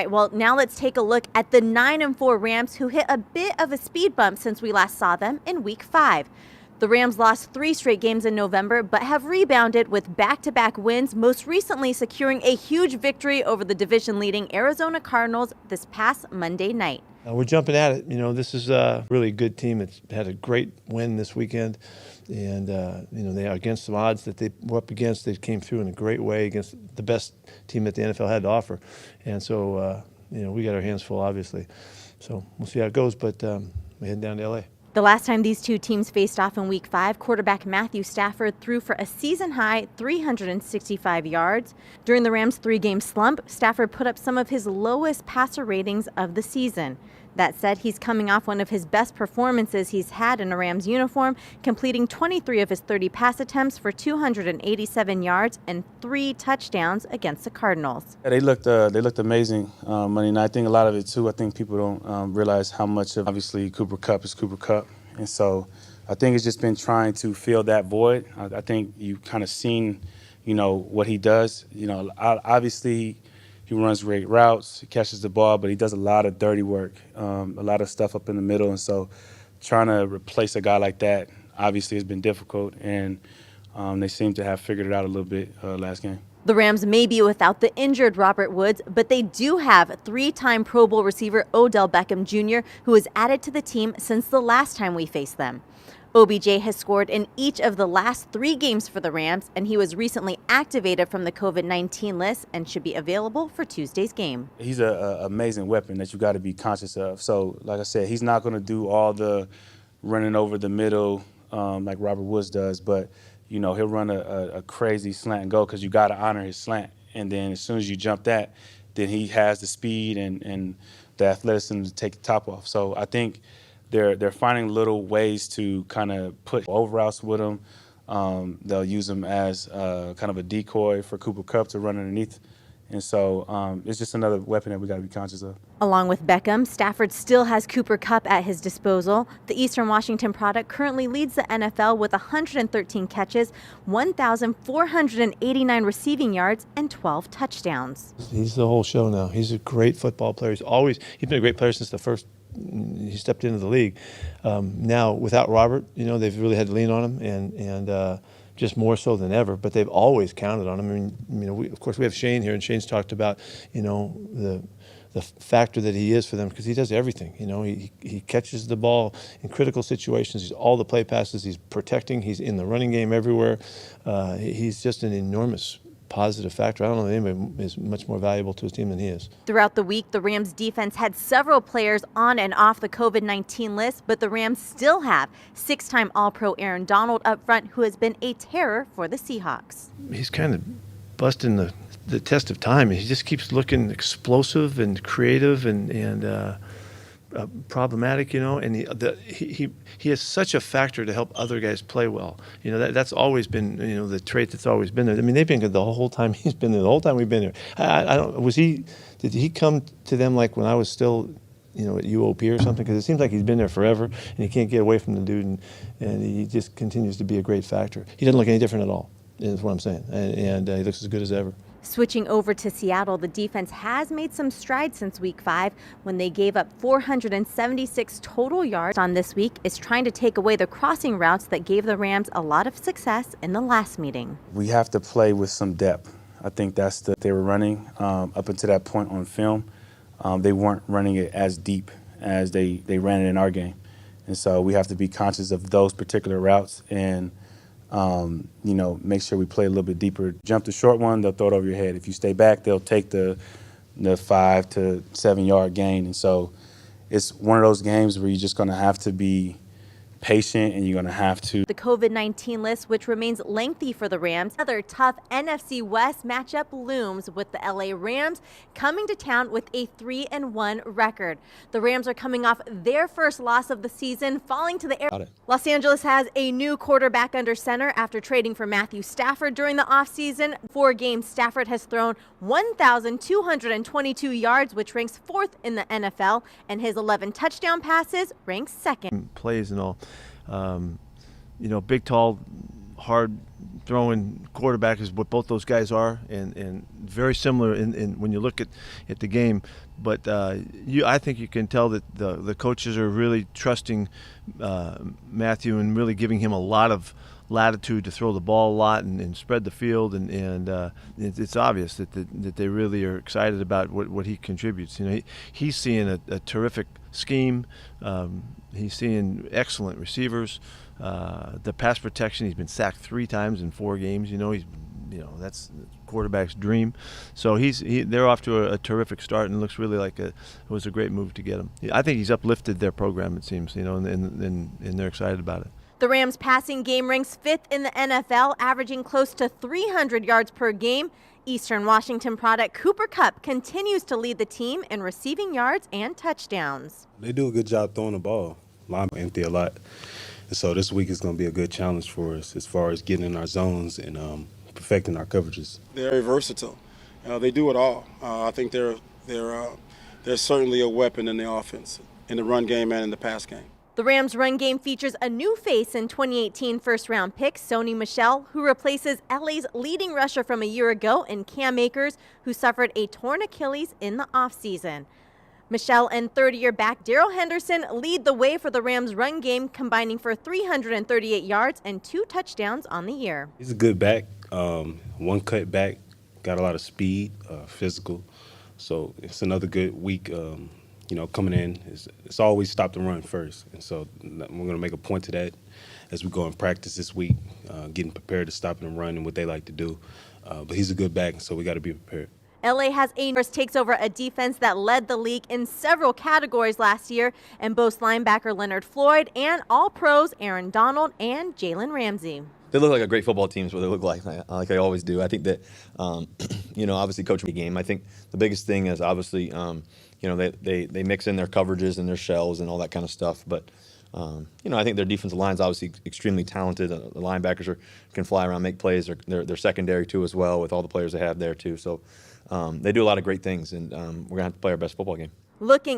right, well, now let's take a look at the 9-4 Rams, who hit a bit of a speed bump since we last saw them in Week 5. The Rams lost 3 straight games in November, but have rebounded with back-to-back wins, most recently securing a huge victory over the division-leading Arizona Cardinals this past Monday night. We're jumping at it. This is a really good team. It's had a great win this weekend. And, they are against some odds that they were up against. They came through in a great way against the best team that the NFL had to offer. And so, we got our hands full, obviously. So we'll see how it goes, but we're heading down to L.A. The last time these two teams faced off in Week 5, quarterback Matthew Stafford threw for a season-high 365 yards. During the Rams' 3-game slump, Stafford put up some of his lowest passer ratings of the season. That said, he's coming off one of his best performances he's had in a Rams uniform, completing 23 of his 30 pass attempts for 287 yards and 3 touchdowns against the Cardinals. Yeah, they looked amazing Monday night. I think a lot of it, too, I think people don't realize how much of, obviously, Cooper Kupp is Cooper Kupp. And so I think it's just been trying to fill that void. I think you've kind of seen, what he does. Obviously, he runs great routes, he catches the ball, but he does a lot of dirty work, a lot of stuff up in the middle. And so trying to replace a guy like that obviously has been difficult, and they seem to have figured it out a little bit last game. The Rams may be without the injured Robert Woods, but they do have 3-time Pro Bowl receiver Odell Beckham Jr., who was added to the team since the last time we faced them. OBJ has scored in each of the last 3 games for the Rams, and he was recently activated from the COVID-19 list and should be available for Tuesday's game. He's an amazing weapon that you got to be conscious of. So, like I said, he's not going to do all the running over the middle like Robert Woods does, but he'll run a crazy slant and go because you got to honor his slant. And then as soon as you jump that, then he has the speed and the athleticism to take the top off. So I think they're finding little ways to kind of put over routes with him. They'll use him as kind of a decoy for Cooper Kupp to run underneath. And so it's just another weapon that we got to be conscious of. Along with Beckham, Stafford still has Cooper Kupp at his disposal. The Eastern Washington product currently leads the NFL with 113 catches, 1,489 receiving yards, and 12 touchdowns. He's the whole show now. He's a great football player. He's been a great player since the first he stepped into the league. Now, without Robert, they've really had to lean on him, and just more so than ever. But they've always counted on him. I mean, of course, we have Shane here, and Shane's talked about, the factor that he is for them because he does everything. He catches the ball in critical situations. He's all the play passes. He's protecting. He's in the running game everywhere. He's just an enormous positive factor. I don't know that anybody is much more valuable to his team than he is. Throughout the week, the Rams defense had several players on and off the COVID-19 list, but the Rams still have 6-time All-Pro Aaron Donald up front, who has been a terror for the Seahawks. He's kind of busting the test of time. He just keeps looking explosive and creative and problematic, and he has such a factor to help other guys play well. That's always been, the trait that's always been there. I mean, they've been good the whole time he's been there, the whole time we've been there. I don't, did he come to them like when I was still, at UOP or something? Because it seems like he's been there forever, and he can't get away from the dude, and he just continues to be a great factor. He doesn't look any different at all, is what I'm saying, and he looks as good as ever. Switching over to Seattle, the defense has made some strides since Week 5 when they gave up 476 total yards. On this week is trying to take away the crossing routes that gave the Rams a lot of success in the last meeting. We have to play with some depth. I think that's they were running up until that point on film. They weren't running it as deep as they ran it in our game. And so we have to be conscious of those particular routes and make sure we play a little bit deeper. Jump the short one, they'll throw it over your head. If you stay back, they'll take the 5 to 7 yard gain. And so it's one of those games where you're just going to have to be patient and you're going to have to. The COVID-19 list, which remains lengthy for the Rams. Another tough NFC West matchup looms with the LA Rams coming to town with a 3-1 record. The Rams are coming off their first loss of the season, falling to the air. Los Angeles has a new quarterback under center after trading for Matthew Stafford during the offseason. 4 games, Stafford has thrown 1,222 yards, which ranks 4th in the NFL, and his 11 touchdown passes ranks 2nd. Plays and all. Big, tall, hard throwing quarterback is what both those guys are, and very similar in when you look at the game. But I think you can tell that the coaches are really trusting Matthew and really giving him a lot of latitude to throw the ball a lot and spread the field, and it's obvious that they really are excited about what he contributes. He's seeing a terrific scheme. He's seeing excellent receivers. The pass protection, he's been sacked 3 times in 4 games. That's the quarterback's dream. So they're off to a terrific start, and it looks really like it was a great move to get him. I think he's uplifted their program, it seems, and they're excited about it. The Rams passing game ranks 5th in the NFL, averaging close to 300 yards per game. Eastern Washington product Kupp continues to lead the team in receiving yards and touchdowns. They do a good job throwing the ball. Line empty a lot. And so this week is going to be a good challenge for us as far as getting in our zones and perfecting our coverages. They're very versatile. They do it all. I think they're certainly a weapon in the offense, in the run game and in the pass game. The Rams' run game features a new face in 2018 first-round pick Sony Michel, who replaces LA's leading rusher from a year ago in Cam Akers, who suffered a torn Achilles in the offseason. Michel and third-year back Darrell Henderson lead the way for the Rams' run game, combining for 338 yards and 2 touchdowns on the year. He's a good back, one cut back, got a lot of speed, physical. So it's another good week. Coming in, it's always stop the run first. And so we're going to make a point to that as we go in practice this week, getting prepared to stop and run and what they like to do. But he's a good back, so we got to be prepared. LA has takes over a defense that led the league in several categories last year and boasts linebacker Leonard Floyd and all-pros Aaron Donald and Jalen Ramsey. They look like a great football team is what they look like they always do. I think that, obviously coaching the game. I think the biggest thing is obviously, they mix in their coverages and their shells and all that kind of stuff. But, I think their defensive line is obviously extremely talented. The linebackers can fly around, make plays. They're secondary, too, as well, with all the players they have there, too. So they do a lot of great things, and we're going to have to play our best football game. Looking